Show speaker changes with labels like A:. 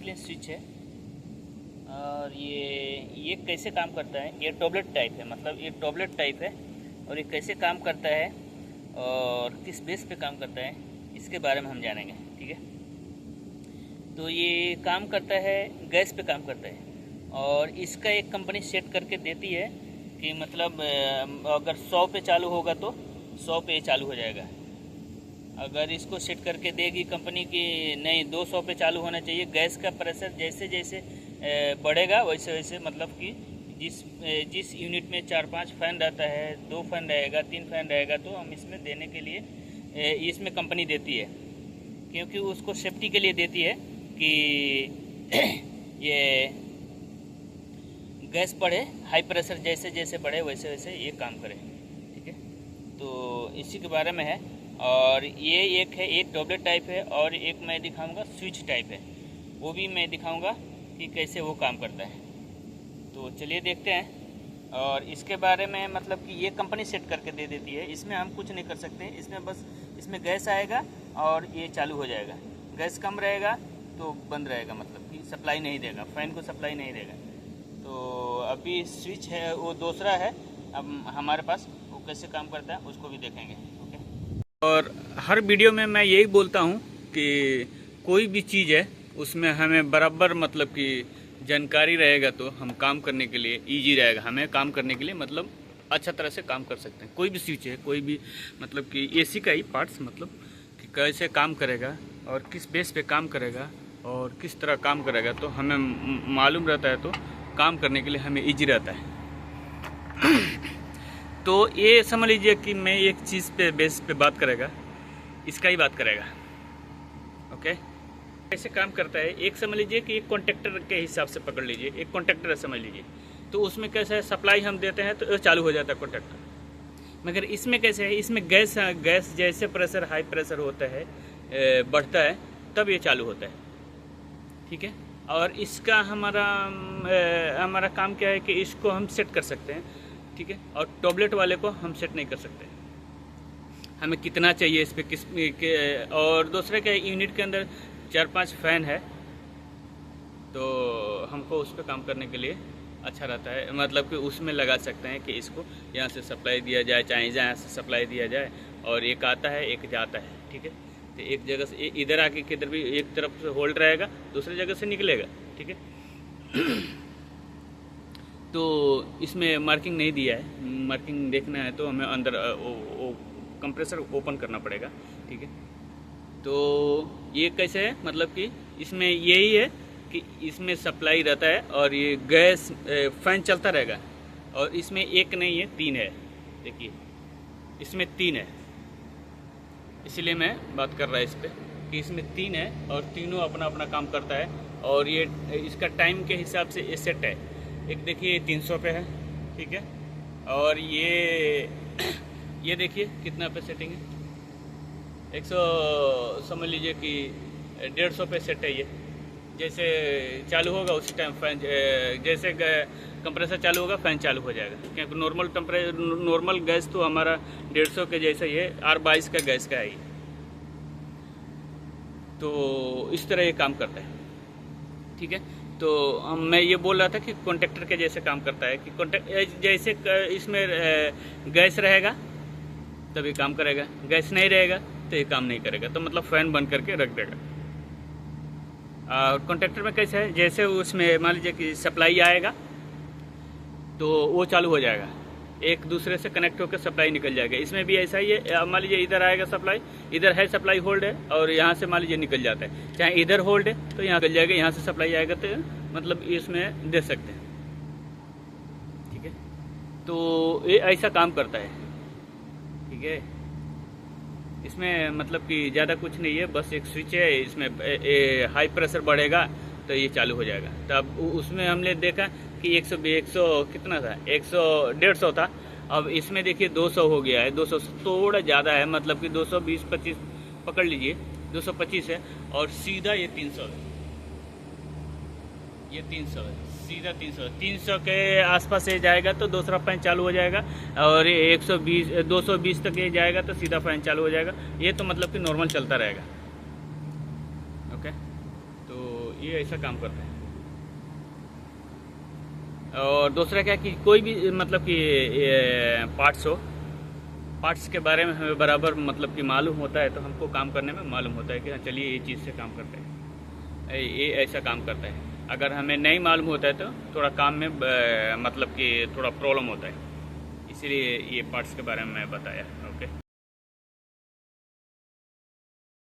A: Discipline switch है। और ये कैसे काम करता है, ये टॉबलेट टाइप है, मतलब ये टॉबलेट टाइप है। और ये कैसे काम करता है और किस बेस पे काम करता है, इसके बारे में हम जानेंगे। ठीक है, तो ये काम करता है, गैस पे काम करता है। और इसका एक कंपनी सेट करके देती है कि मतलब अगर 100 पे चालू होगा तो 100 पे चालू हो जाएगा। अगर इसको सेट करके देगी कंपनी कि नहीं 200 पे चालू होना चाहिए, गैस का प्रेशर जैसे जैसे बढ़ेगा वैसे वैसे, मतलब कि जिस यूनिट में 4-5 फैन रहता है, 2 फैन रहेगा, 3 फैन रहेगा, तो हम इसमें देने के लिए इसमें कंपनी देती है, क्योंकि उसको सेफ्टी के लिए देती है कि ये गैस बढ़े, हाई प्रेशर जैसे जैसे बढ़े वैसे वैसे ये काम करे। ठीक है, तो इसी के बारे में है। और ये एक है, एक टॉबलेट टाइप है, और एक मैं दिखाऊंगा स्विच टाइप है, वो भी मैं दिखाऊंगा कि कैसे वो काम करता है। तो चलिए देखते हैं। और इसके बारे में मतलब कि ये कंपनी सेट करके दे देती है, इसमें हम कुछ नहीं कर सकते। इसमें बस इसमें गैस आएगा और ये चालू हो जाएगा। गैस कम रहेगा तो बंद रहेगा, मतलब कि सप्लाई नहीं देगा, फैन को सप्लाई नहीं देगा। तो अभी स्विच है वो दूसरा है, अब हमारे पास वो कैसे काम करता है उसको भी देखेंगे। ओके, और हर वीडियो में मैं यही बोलता हूँ कि कोई भी चीज़ है उसमें हमें बराबर मतलब कि जानकारी रहेगा तो हम काम करने के लिए इजी रहेगा, हमें काम करने के लिए मतलब अच्छा तरह से काम कर सकते हैं। कोई भी स्विच है, कोई भी मतलब कि एसी का ही पार्ट्स, मतलब कि कैसे काम करेगा और किस बेस पे काम करेगा और किस तरह काम करेगा, तो हमें मालूम रहता है तो काम करने के लिए हमें इजी रहता है। तो ये समझ लीजिए कि मैं एक चीज़ पे बेस पे बात करेगा, इसका ही बात करेगा। ओके, कैसे काम करता है एक समझ लीजिए कि एक कॉन्ट्रैक्टर के हिसाब से पकड़ लीजिए, एक कॉन्ट्रैक्टर समझ लीजिए। तो उसमें कैसा है, सप्लाई हम देते हैं तो चालू हो जाता है कॉन्ट्रैक्टर। मगर इसमें कैसे है, इसमें गैस जैसे प्रेशर हाई प्रेशर होता है, बढ़ता है, तब ये चालू होता है। ठीक है, और इसका हमारा काम क्या है कि इसको हम सेट कर सकते हैं। ठीक है, और टॉबलेट वाले को हम सेट नहीं कर सकते, हमें कितना चाहिए इस पर और दूसरे के यूनिट के अंदर 4-5 फैन है, तो हमको उस पर काम करने के लिए अच्छा रहता है, मतलब कि उसमें लगा सकते हैं कि इसको यहाँ से सप्लाई दिया जाए, चाहे जहाँ से सप्लाई दिया जाए, और एक आता है एक जाता है। ठीक है, तो एक जगह से इधर आके किधर भी एक तरफ से होल्ड रहेगा, दूसरी जगह से निकलेगा। ठीक है, तो इसमें मार्किंग नहीं दिया है, मार्किंग देखना है तो हमें अंदर कंप्रेसर ओपन करना पड़ेगा। ठीक है, तो ये कैसे है, मतलब कि इसमें यही है कि इसमें सप्लाई रहता है और ये गैस फैन चलता रहेगा। और इसमें एक नहीं है, 3 है। देखिए इसमें 3 है, इसलिए मैं बात कर रहा है इस पर कि इसमें 3 है और तीनों अपना अपना काम करता है। और ये इसका टाइम के हिसाब से ये सेट है। एक देखिए 300 पे है। ठीक है, और ये देखिए कितना पे सेटिंग है, 100 समझ लीजिए कि 150 पे सेट है। ये जैसे चालू होगा उसी टाइम फैन, जैसे कंप्रेसर चालू होगा फैन चालू हो जाएगा, क्योंकि नॉर्मल गैस तो हमारा 150 के जैसा ही है, R22 का गैस का है ये। तो इस तरह ये काम करता है। ठीक है, तो मैं ये बोल रहा था कि कॉन्ट्रैक्टर के जैसे काम करता है कि जैसे इसमें गैस रहेगा तब ये काम करेगा, गैस नहीं रहेगा तो ये काम नहीं करेगा, तो मतलब फ़ैन बंद करके रख देगा। कॉन्ट्रैक्टर में कैसे है, जैसे उसमें मान लीजिए कि सप्लाई आएगा तो वो चालू हो जाएगा, एक दूसरे से कनेक्ट होकर सप्लाई निकल जाएगा। इसमें भी ऐसा ही है, मान लीजिए इधर आएगा सप्लाई, इधर है सप्लाई होल्ड है, और यहाँ से मान लीजिए निकल जाता है, चाहे इधर होल्ड है तो यहाँ निकल जाएगा, यहाँ से सप्लाई आएगा तो मतलब इसमें दे सकते हैं। ठीक है, तो ये ऐसा काम करता है। ठीक है, इसमें मतलब कि ज़्यादा कुछ नहीं है, बस एक स्विच है, इसमें हाई प्रेशर बढ़ेगा तो ये चालू हो जाएगा। तो अब उसमें हमने देखा कि 100 कितना था, 150 था, अब इसमें देखिए 200 हो गया है। 200 थोड़ा ज़्यादा है, मतलब कि 220-25 पकड़ लीजिए, 225 है, और सीधा ये 300 है, ये 300 है, सीधा 300 के आसपास से जाएगा तो दूसरा फैन चालू हो जाएगा, और 220 तक ये जाएगा तो सीधा फैन चालू हो जाएगा। ये तो मतलब कि नॉर्मल चलता रहेगा। ओके, तो ये ऐसा काम करता है। और दूसरा क्या कि कोई भी मतलब कि पार्ट्स हो, पार्ट्स के बारे में हमें बराबर मतलब कि मालूम होता है, तो हमको काम करने में मालूम होता है कि हाँ चलिए ये चीज़ से काम करते हैं, ये ऐसा काम करता है। अगर हमें नहीं मालूम होता है तो थोड़ा काम में मतलब कि थोड़ा प्रॉब्लम होता है, इसीलिए ये पार्ट्स के बारे में मैं बताया। ओके।